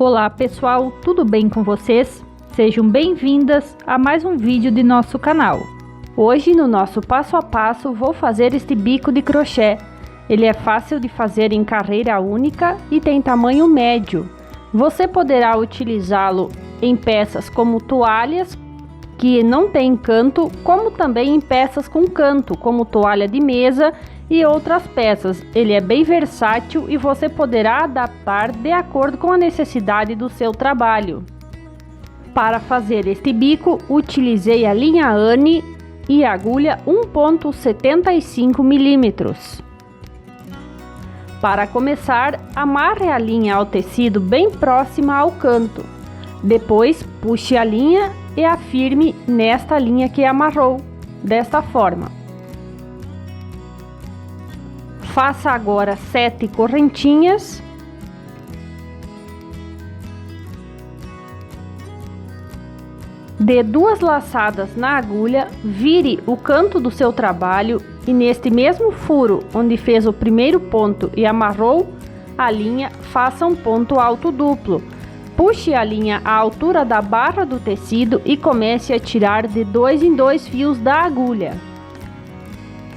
Olá pessoal, tudo bem com vocês? Sejam bem-vindas a mais um vídeo de nosso canal. Hoje no nosso passo a passo vou fazer este bico de crochê. Ele é fácil de fazer em carreira única e tem tamanho médio. Você poderá utilizá-lo em peças como toalhas que não tem canto, como também em peças com canto, como toalha de mesa e outras peças. Ele é bem versátil e você poderá adaptar de acordo com a necessidade do seu trabalho. Para fazer este bico, utilizei a linha Anne e agulha 1,75 mm. Para começar, amarre a linha ao tecido bem próxima ao canto. Depois, puxe a linha e a firme nesta linha que amarrou, desta forma. Faça agora 7 correntinhas. Dê 2 laçadas na agulha, vire o canto do seu trabalho e neste mesmo furo onde fez o primeiro ponto e amarrou a linha, faça um ponto alto duplo. Puxe a linha à altura da barra do tecido e comece a tirar de 2 em 2 fios da agulha.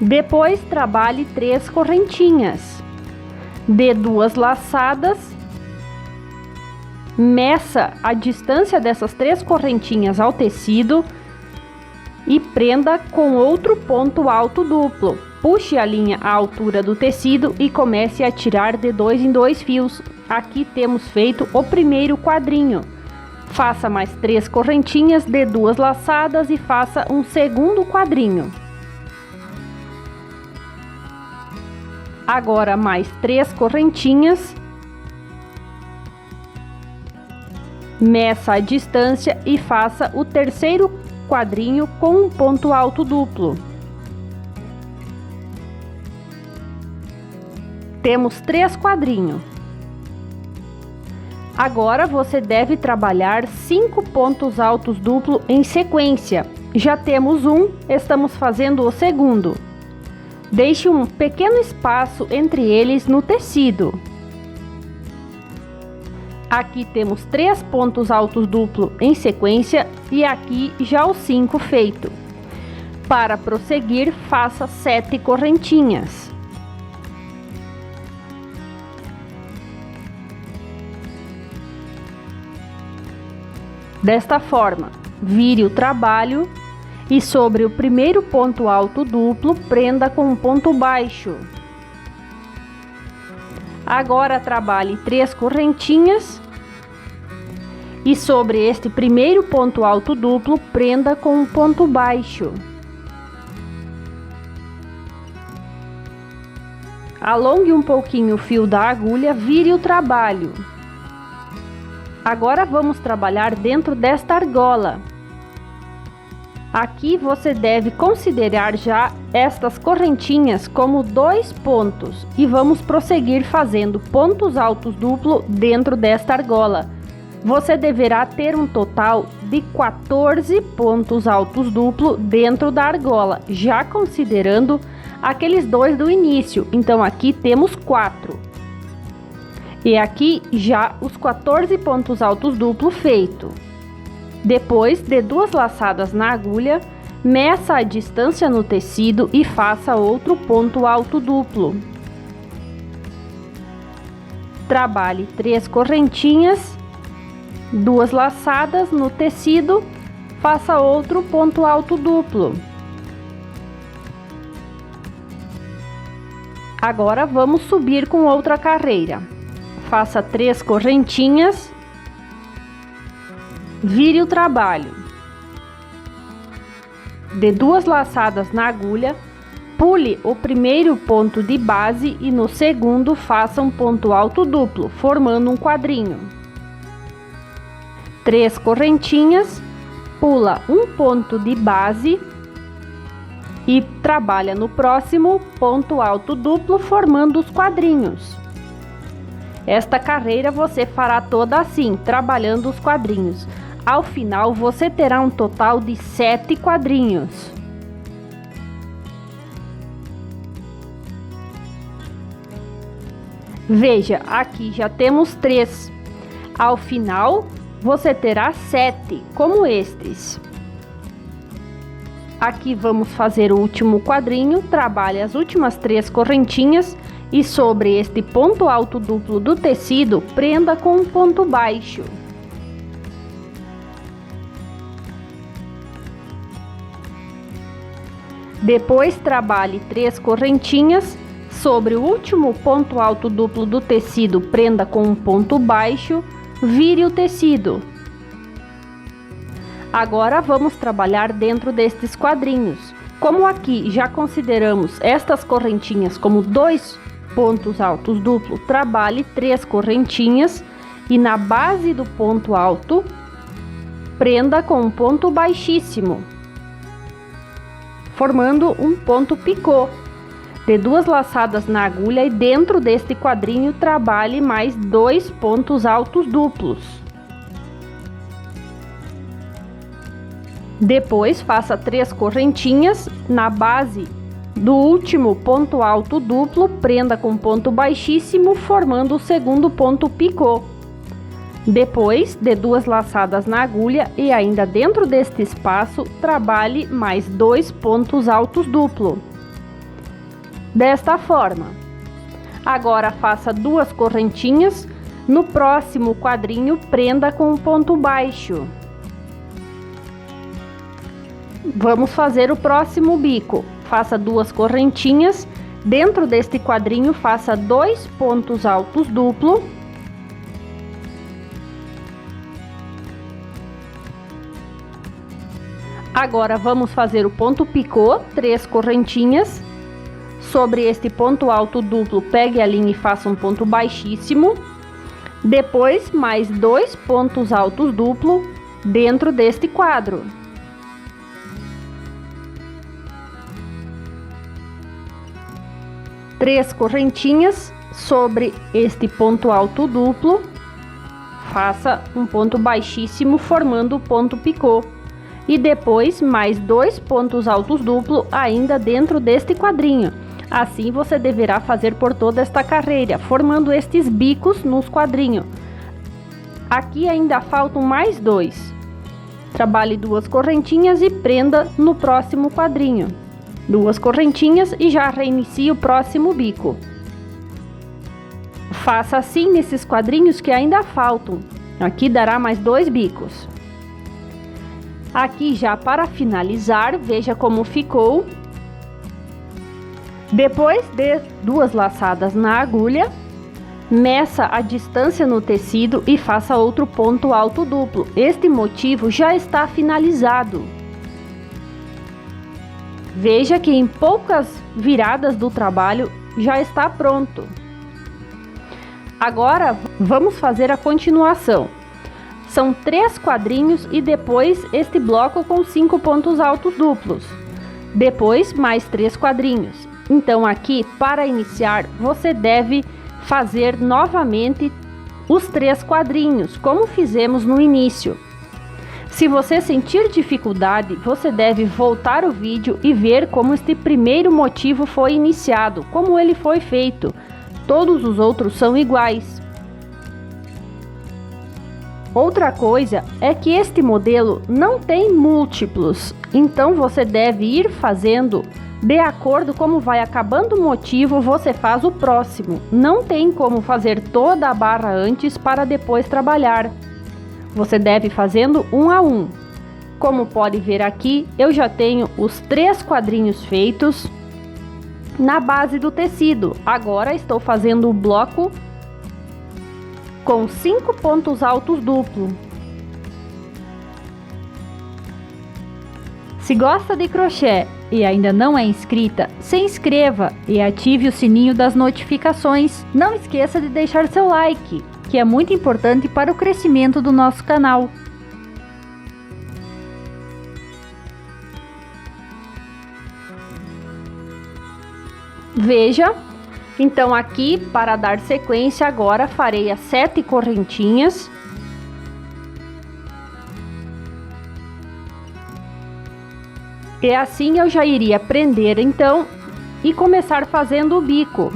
Depois trabalhe 3 correntinhas. Dê 2 laçadas. Meça a distância dessas 3 correntinhas ao tecido e prenda com outro ponto alto duplo. Puxe a linha à altura do tecido e comece a tirar de 2 em 2 fios. Aqui temos feito o primeiro quadrinho. Faça mais 3 correntinhas, dê 2 laçadas e faça um segundo quadrinho. Agora mais 3 correntinhas. Meça a distância e faça o terceiro quadrinho com um ponto alto duplo. Temos 3 quadrinhos. Agora você deve trabalhar 5 pontos altos duplo em sequência. Já temos um, estamos fazendo o segundo. Deixe um pequeno espaço entre eles no tecido. Aqui temos 3 pontos altos duplo em sequência e aqui já os 5 feito. Para prosseguir, faça 7 correntinhas. Desta forma, vire o trabalho e sobre o primeiro ponto alto duplo, prenda com um ponto baixo. Agora trabalhe 3 correntinhas e sobre este primeiro ponto alto duplo, prenda com um ponto baixo. Alongue um pouquinho o fio da agulha, vire o trabalho. Agora vamos trabalhar dentro desta argola. Aqui você deve considerar já estas correntinhas como 2 pontos e vamos prosseguir fazendo pontos altos duplo dentro desta argola. Você deverá ter um total de 14 pontos altos duplo dentro da argola, já considerando aqueles 2 do início. Então aqui temos 4. E aqui já os 14 pontos altos duplo feito. Depois, dê 2 laçadas na agulha, meça a distância no tecido e faça outro ponto alto duplo. Trabalhe 3 correntinhas, 2 laçadas no tecido, faça outro ponto alto duplo. Agora vamos subir com outra carreira. Faça 3 correntinhas, vire o trabalho, dê 2 laçadas na agulha, pule o primeiro ponto de base e no segundo faça um ponto alto duplo, formando um quadrinho. 3 correntinhas, pula um ponto de base e trabalha no próximo ponto alto duplo, formando os quadrinhos. Esta carreira você fará toda assim, trabalhando os quadrinhos. Ao final, você terá um total de 7 quadrinhos. Veja, aqui já temos 3. Ao final, você terá 7, como estes. Aqui vamos fazer o último quadrinho, trabalhe as últimas 3 correntinhas e sobre este ponto alto duplo do tecido, prenda com um ponto baixo. Depois trabalhe 3 correntinhas, sobre o último ponto alto duplo do tecido, prenda com um ponto baixo, vire o tecido. Agora vamos trabalhar dentro destes quadrinhos. Como aqui já consideramos estas correntinhas como 2 pontos altos duplo, trabalhe 3 correntinhas e na base do ponto alto, prenda com um ponto baixíssimo, formando um ponto picô. Dê 2 laçadas na agulha e dentro deste quadrinho trabalhe mais 2 pontos altos duplos. Depois faça 3 correntinhas na base do último ponto alto duplo, prenda com ponto baixíssimo, formando o segundo ponto picô. Depois, dê 2 laçadas na agulha e ainda dentro deste espaço, trabalhe mais 2 pontos altos duplo. Desta forma. Agora faça 2 correntinhas, no próximo quadrinho prenda com um ponto baixo. Vamos fazer o próximo bico. Faça 2 correntinhas, dentro deste quadrinho faça 2 pontos altos duplo. Agora vamos fazer o ponto picô, 3 correntinhas. Sobre este ponto alto duplo, pegue a linha e faça um ponto baixíssimo. Depois, mais 2 pontos altos duplo dentro deste quadro. Três correntinhas sobre este ponto alto duplo, faça um ponto baixíssimo formando o ponto picô. E depois mais 2 pontos altos duplo ainda dentro deste quadrinho. Assim você deverá fazer por toda esta carreira, formando estes bicos nos quadrinhos. Aqui ainda faltam mais 2. Trabalhe 2 correntinhas e prenda no próximo quadrinho. 2 correntinhas e já reinicie o próximo bico. Faça assim nesses quadrinhos que ainda faltam. Aqui dará mais 2 bicos. Aqui já para finalizar, veja como ficou. Depois dê 2 laçadas na agulha, meça a distância no tecido e faça outro ponto alto duplo. Este motivo já está finalizado. Veja que em poucas viradas do trabalho já está pronto. Agora vamos fazer a continuação. São 3 quadrinhos e depois este bloco com 5 pontos altos duplos. Depois mais 3 quadrinhos. Então aqui, para iniciar, você deve fazer novamente os 3 quadrinhos, como fizemos no início. Se você sentir dificuldade, você deve voltar o vídeo e ver como este primeiro motivo foi iniciado, como ele foi feito. Todos os outros são iguais. Outra coisa é que este modelo não tem múltiplos, então você deve ir fazendo de acordo como vai acabando o motivo, você faz o próximo. Não tem como fazer toda a barra antes para depois trabalhar. Você deve fazendo um a um. Como pode ver aqui, eu já tenho os 3 quadrinhos feitos na base do tecido. Agora estou fazendo o bloco com 5 pontos altos duplo. Se gosta de crochê e ainda não é inscrita, se inscreva e ative o sininho das notificações. Não esqueça de deixar seu like, que é muito importante para o crescimento do nosso canal. Veja, então aqui para dar sequência agora farei as 7 correntinhas. E assim eu já iria prender então e começar fazendo o bico.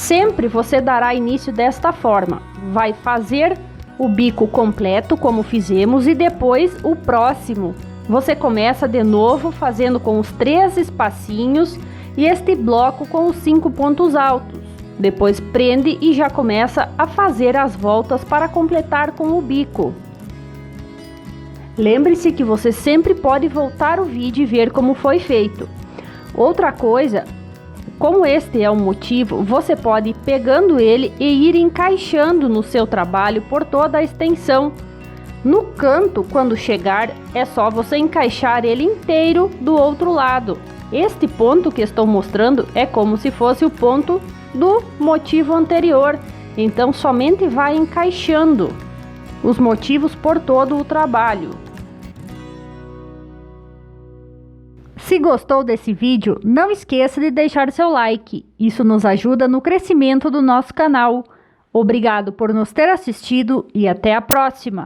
Sempre você dará início desta forma. Vai fazer o bico completo, como fizemos, e depois o próximo. Você começa de novo fazendo com os 3 espacinhos e este bloco com os 5 pontos altos. Depois prende e já começa a fazer as voltas para completar com o bico. Lembre-se que você sempre pode voltar o vídeo e ver como foi feito. Outra coisa, como este é um motivo, você pode ir pegando ele e ir encaixando no seu trabalho por toda a extensão. No canto, quando chegar, é só você encaixar ele inteiro do outro lado. Este ponto que estou mostrando é como se fosse o ponto do motivo anterior, então somente vai encaixando os motivos por todo o trabalho. Se gostou desse vídeo, não esqueça de deixar seu like, isso nos ajuda no crescimento do nosso canal. Obrigado por nos ter assistido e até a próxima!